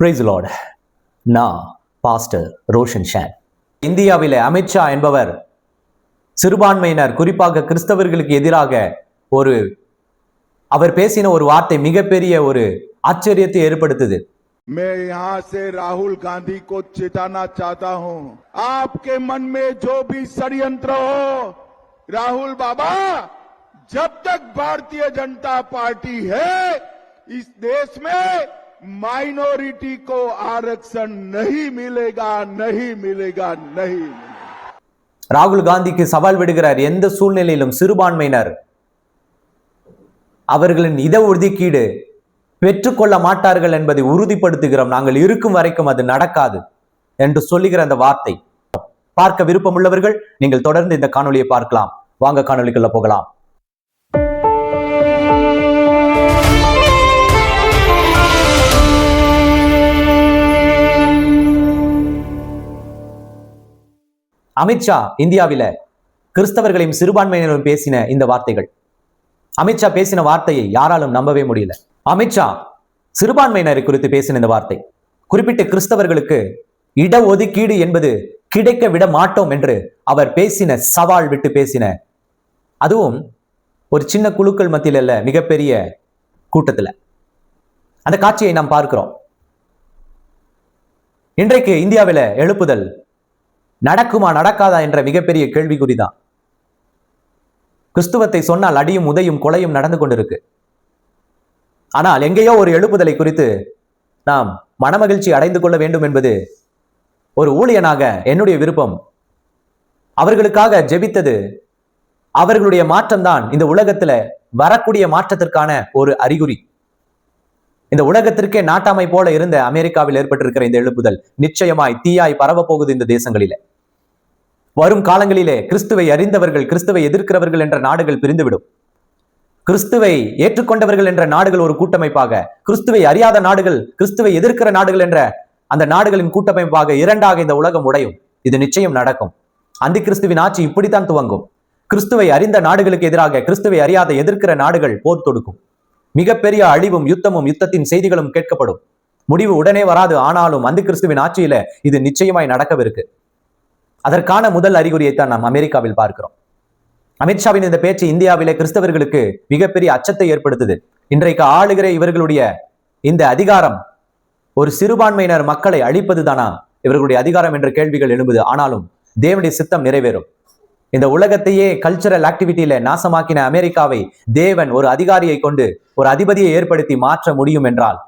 Price lord. நான் pastor Roshan Shan. இந்தியாவிலே அமித்ஷா என்பவர் சிறுபான்மையினர் குறிப்பாக கிறிஸ்தவர்களுக்கு எதிராக அவர் பேசின ஒரு வார்த்தை மிகப்பெரிய ஒரு ஆச்சரியத்தை ஏற்படுத்துது. मैं यहाँ से राहुल गांधी को चेताना चाहता हूँ, आपके मन में जो भी षड्यंत्र हो, राहुल बाबा, जब तक भारतीय जनता पार्टी है इस देश में माइनॉरिटी को आरक्षण नहीं मिलेगा, नहीं मिलेगा, नहीं मिलेगा. ராகுல் காந்திக்கு சவால் விடுகிறார். எந்த சூழ்நிலையிலும் சிறுபான்மையினர் அவர்களின் இட ஒதுக்கீடு பெற்றுக்கொள்ள மாட்டார்கள் என்பதை உறுதிப்படுத்துகிறோம். நாங்கள் இருக்கும் வரைக்கும் அது நடக்காது என்று சொல்லுகிற அந்த வார்த்தை. பார்க்க விருப்பம் உள்ளவர்கள் நீங்கள் தொடர்ந்து இந்த காணொலியை பார்க்கலாம். வாங்க காணொலிக்குள்ள போகலாம். அமித்ஷா இந்தியாவில கிறிஸ்தவர்களையும் சிறுபான்மையினரும் பேசின இந்த வார்த்தைகள். அமித்ஷா பேசின வார்த்தையை யாராலும் நம்பவே முடியல. அமித்ஷா சிறுபான்மையினரை குறித்து பேசின இந்த வார்த்தை, குறிப்பிட்ட கிறிஸ்தவர்களுக்கு இட ஒதுக்கீடு என்பது கிடைக்க விட மாட்டோம் என்று அவர் பேசின, சவால் விட்டு பேசின, அதுவும் ஒரு சின்ன குழுக்கள் மத்தியில் அல்ல, மிகப்பெரிய கூட்டத்தில். அந்த காட்சியை நாம் பார்க்கிறோம். இன்றைக்கு இந்தியாவில் எழுப்புதல் நடக்குமா நடக்காதா என்ற மிகப்பெரிய கேள்விக்குறிதான். கிறிஸ்துவத்தை சொன்னால் அடியும் உதையும் கொலையும் நடந்து கொண்டிருக்கு. ஆனால் எங்கேயோ ஒரு எழுப்புதலை குறித்து நாம் மனமகிழ்ச்சி அடைந்து கொள்ள வேண்டும் என்பது ஒரு ஊழியனாக என்னுடைய விருப்பம். அவர்களுக்காக ஜெபித்தது அவர்களுடைய மாற்றம்தான் இந்த உலகத்துல வரக்கூடிய மாற்றத்திற்கான ஒரு அறிகுறி. இந்த உலகத்திற்கே நாட்டாமை போல இருந்த அமெரிக்காவில் ஏற்பட்டிருக்கிற இந்த எழுப்புதல் நிச்சயமாய் தீயாய் பரவ போகுது இந்த தேசங்களிலே. வரும் காலங்களிலே கிறிஸ்துவை அறிந்தவர்கள், கிறிஸ்துவை எதிர்க்கிறவர்கள் என்ற நாடுகள் பிரிந்துவிடும். கிறிஸ்துவை ஏற்றுக்கொண்டவர்கள் என்ற நாடுகள் ஒரு கூட்டமைப்பாக, கிறிஸ்துவை அறியாத நாடுகள், கிறிஸ்துவை எதிர்க்கிற நாடுகள் என்ற அந்த நாடுகளின் கூட்டமைப்பாக இரண்டாக இந்த உலகம் உடையும். இது நிச்சயம் நடக்கும். அந்தி கிறிஸ்துவின் ஆட்சி இப்படித்தான் துவங்கும். கிறிஸ்துவை அறிந்த நாடுகளுக்கு எதிராக கிறிஸ்துவை அறியாத எதிர்க்கிற நாடுகள் போர் தொடுக்கும். மிகப்பெரிய அழிவும் யுத்தமும் யுத்தத்தின் செய்திகளும் கேட்கப்படும். முடிவு உடனே வராது. ஆனாலும் அந்தி கிறிஸ்துவின் ஆட்சியில இது நிச்சயமாய் நடக்கவிருக்கு. அதற்கான முதல் அறிகுறியைத்தான் நாம் அமெரிக்காவில் பார்க்கிறோம். அமித்ஷாவின் இந்த பேச்சு இந்தியாவிலே கிறிஸ்தவர்களுக்கு மிகப்பெரிய அச்சத்தை ஏற்படுத்துது. இன்றைக்கு ஆளுகிற இவர்களுடைய இந்த அதிகாரம் ஒரு சிறுபான்மையினர் மக்களை அழிப்பது தானா இவர்களுடைய அதிகாரம் என்ற கேள்விகள் எழும்புது. ஆனாலும் தேவனுடைய சித்தம் நிறைவேறும். இந்த உலகத்தையே கல்ச்சரல் ஆக்டிவிட்டியில நாசமாக்கின அமெரிக்காவை தேவன் ஒரு அதிகாரியை கொண்டு ஒரு அதிபதியை ஏற்படுத்தி மாற்ற முடியும் என்றால்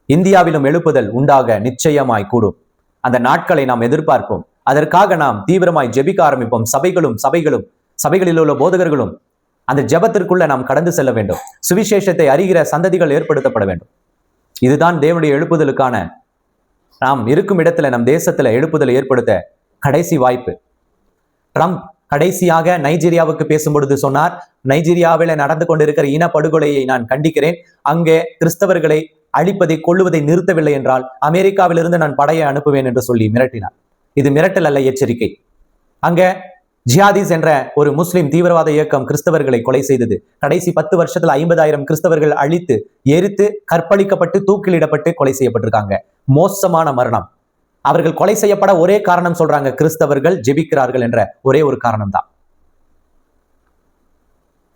இந்தியாவிலும் எழுப்புதல் உண்டாக நிச்சயமாய் கூடும். அந்த நாட்களை நாம் எதிர்பார்ப்போம். அதற்காக நாம் தீவிரமாய் ஜெபிக்க ஆரம்பிப்போம். சபைகளில் உள்ள போதகர்களும் அந்த ஜெபத்திற்குள்ள நாம் கடந்து செல்ல வேண்டும். சுவிசேஷத்தை அறிகிற சந்ததிகள் ஏற்படுத்தப்பட வேண்டும். இதுதான் தேவனுடைய எழுப்புதலுக்கான நாம் இருக்கும் இடத்துல, நம் தேசத்துல எழுப்புதலை ஏற்படுத்த கடைசி வாய்ப்பு. ட்ரம்ப் கடைசியாக நைஜீரியாவுக்கு பேசும்பொழுது சொன்னார், நைஜீரியாவில் நடந்து கொண்டிருக்கிற இனப்படுகொலையை நான் கண்டிக்கிறேன். அங்கே கிறிஸ்தவர்களை அழிப்பதை, கொள்ளுவதை நிறுத்தவில்லை என்றால் அமெரிக்காவிலிருந்து நான் படையை அனுப்புவேன் என்று சொல்லி மிரட்டினார். இது மிரட்டல் அல்ல, எச்சரிக்கை. அங்க ஜிஹாதிஸ் என்ற ஒரு முஸ்லிம் தீவிரவாத இயக்கம் கிறிஸ்தவர்களை கொலை செய்தது. கடைசி 10 வருஷத்துல 50,000 கிறிஸ்தவர்கள் அழித்து, எரித்து, கற்பழிக்கப்பட்டு, தூக்கிலிடப்பட்டு கொலை செய்யப்பட்டிருக்காங்க. மோசமான மரணம். அவர்கள் கொலை செய்யப்பட ஒரே காரணம் சொல்றாங்க, கிறிஸ்தவர்கள் ஜெபிக்கிறார்கள் என்ற ஒரே ஒரு காரணம் தான்.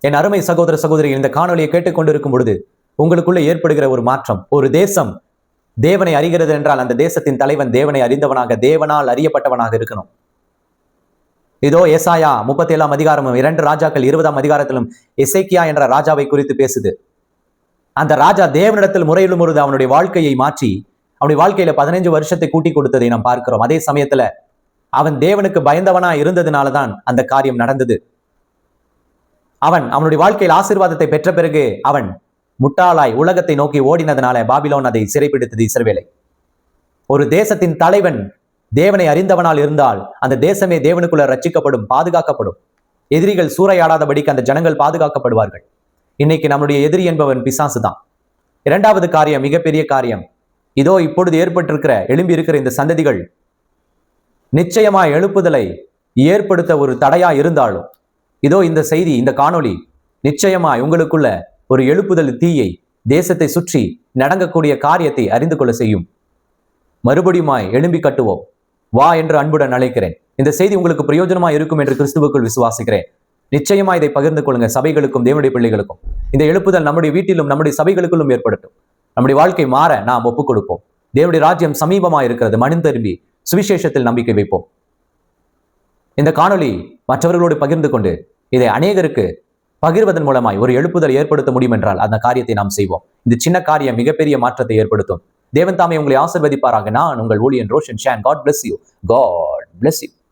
என் அருமை சகோதர சகோதரிகள், இந்த காணொலியை கேட்டுக்கொண்டிருக்கும் பொழுது உங்களுக்குள்ள ஏற்படுகிற ஒரு மாற்றம், ஒரு தேசம் தேவனை அறிகிறது என்றால் அந்த தேசத்தின் தலைவன் தேவனை அறிந்தவனாக, தேவனால் அறியப்பட்டவனாக இருக்கணும். இதோ ஏசாயா 37ஆம் அதிகாரமும் 2 ராஜாக்கள் 20ஆம் அதிகாரத்திலும் எசேக்கியா என்ற ராஜாவை குறித்து பேசுது. அந்த ராஜா தேவனிடத்தில் முறையிடும் பொழுது அவனுடைய வாழ்க்கையை மாற்றி அவனுடைய வாழ்க்கையில 15 வருஷத்தை கூட்டி கொடுத்ததை நாம் பார்க்கிறோம். அதே சமயத்துல அவன் தேவனுக்கு பயந்தவனா இருந்ததுனாலதான் அந்த காரியம் நடந்தது. அவனுடைய வாழ்க்கையில் ஆசீர்வாதத்தை பெற்ற பிறகு அவன் முட்டாளாய் உலகத்தை நோக்கி ஓடினதுனால பாபிலோன் அதை சிறைப்பிடித்தது இஸ்ரவேலை. ஒரு தேசத்தின் தலைவன் தேவனை அறிந்தவனால் இருந்தால் அந்த தேசமே தேவனுக்குள்ள ரட்சிக்கப்படும், பாதுகாக்கப்படும். எதிரிகள் சூறையாடாதபடிக்கு அந்த ஜனங்கள் பாதுகாக்கப்படுவார்கள். இன்னைக்கு நம்முடைய எதிரி என்பவன் பிசாசு தான். இரண்டாவது காரியம், மிகப்பெரிய காரியம், இதோ இப்பொழுது ஏற்பட்டிருக்கிற, எழும்பி இருக்கிற இந்த சந்ததிகள் நிச்சயமாய் எழுப்புதலை ஏற்படுத்த ஒரு தடையா இருந்தாலும், இதோ இந்த செய்தி, இந்த காணொளி நிச்சயமாய் உங்களுக்குள்ள ஒரு எழுப்புதல் தீயை, தேசத்தை சுற்றி நடக்கக்கூடிய காரியத்தை அறிந்து கொள்ள செய்யும். மறுபடியுமாய் எழும்பி கட்டுவோம். வா என்று அன்புடன் அழைக்கிறேன். இந்த செய்தி உங்களுக்கு பிரயோஜனமாய் இருக்கும் என்று கிறிஸ்துவுக்குள் விசுவாசிக்கிறேன். நிச்சயமா இதை பகிர்ந்து கொள்ளுங்க சபைகளுக்கும் தேவனுடைய பிள்ளைகளுக்கும். இந்த எழுப்புதல் நம்முடைய வீட்டிலும் நம்முடைய சபைகளுக்குள்ளும் ஏற்படட்டும். நம்முடைய வாழ்க்கை மாற நாம் ஒப்புக் கொடுப்போம். தேவனுடைய ராஜ்யம் சமீபமாக இருக்கிறது. மனம் திரும்பி சுவிசேஷத்தில் நம்பிக்கை வைப்போம். இந்த காணொளி மற்றவர்களோடு பகிர்ந்து கொண்டு இதை அநேகருக்கு பகிர்வதன் மூலமாய் ஒரு எழுப்புதல் ஏற்படுத்த முடியும் என்றால் அந்த காரியத்தை நாம் செய்வோம். இந்த சின்ன காரியம் மிகப்பெரிய மாற்றத்தை ஏற்படுத்தும். தேவன் தாமே உங்களை ஆசீர்வதிப்பாராக. நான் உங்கள் ஊழியன் Roshan Shan. God bless you. God bless you.